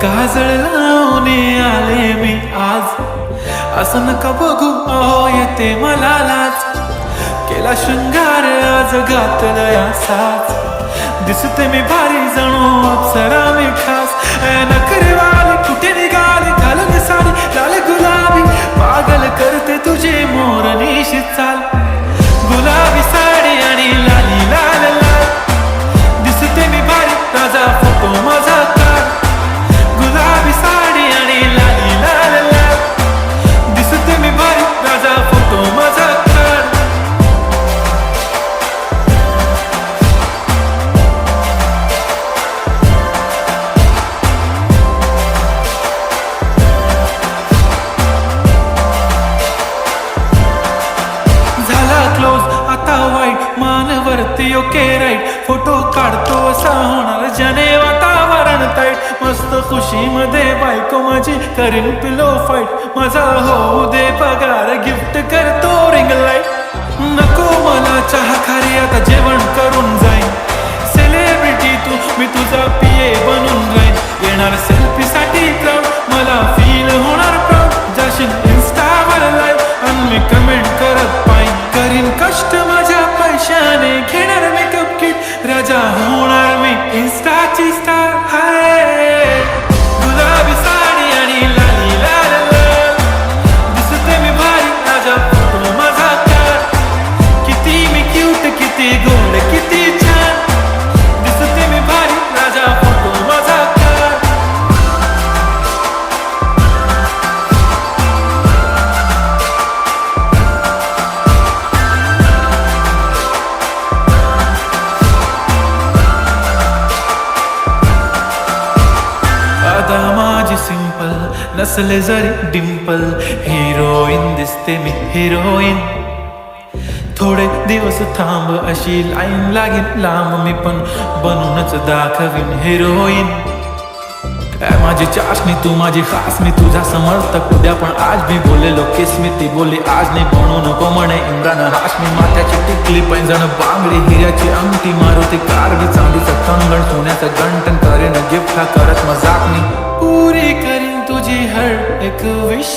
काजळ लावून आले मी आज, असं नका बघू अहो येते मला लाज. केला शृंगार आज घातला साज, दिसते मी भारी जणू अप्सरा मी खास. नखरेवाली कुठे निघाली घालून साडी लाल गुलाबी, पागल करते तुझे मोरनीशी चाल. गुलाबी साडी आणि लाली लाल लाल, दिसते मी भारी राजा फोटो माझा काढ. गुलाबी साडी आणि लाली लाल लाल, दिसते मी भारी राजा फोटो माझा काढ. झाला क्लोज आता वाईट, मानवरती ओके राईट. फोटो काढतो असा होणार जने वातावरण ताईट. मस्त खुशी मध्ये बायको माझी करीन पिलो फाईट. माझा होऊ दे पगार गिफ्ट करतो रिंग लाईट. नको मला चहा खारी आता जेवण करून जाईन. सेलिब्रिटी तू मी तुझा पिये बनून राहीन. येणार सेल्फी साठी क्राऊड मला फील होणार प्राऊड. जाशील इन्स्टावर लाईव्ह आणि मी कमेंट करत पाहिन. करीन कष्ट माझ्या पैशाने घेणार मेकअप किट. राजा होणार मी इन्स्टाची स्टार. हाय गुलाबी साडी आणि लाली लाल लाल, दिसते मी भारी राजा फोटो माझा काढ. किती मी क्यूट किती गोड किती छान, दिसते मी भारी राजा फोटो माझा काढ. आता माझी सिंपल नसले जरी डिंपल, हिरोईन दिसते मी हिरोईन. थोडे दिवस थांब अशी लाईन लागेल लांब, मी पण बनूनच दाखवीन हिरोईन. माझी चाशनी तू माझी खास, मी तुझा समर्थक उद्या पण आज मी बोलेलो किस मी. ती बोलली आज नाही बनू नको म्हणे इम्रान हाशमी. माथ्याची टिकली पैंजण बांगडी हिऱ्याची अंगठी, मारुती कारगी चांदीचं कंगण सोन्याचं गंटन. करेन गिफ्ट हा करत मजाक मी, पुरी करीन तुझी हर एक विश.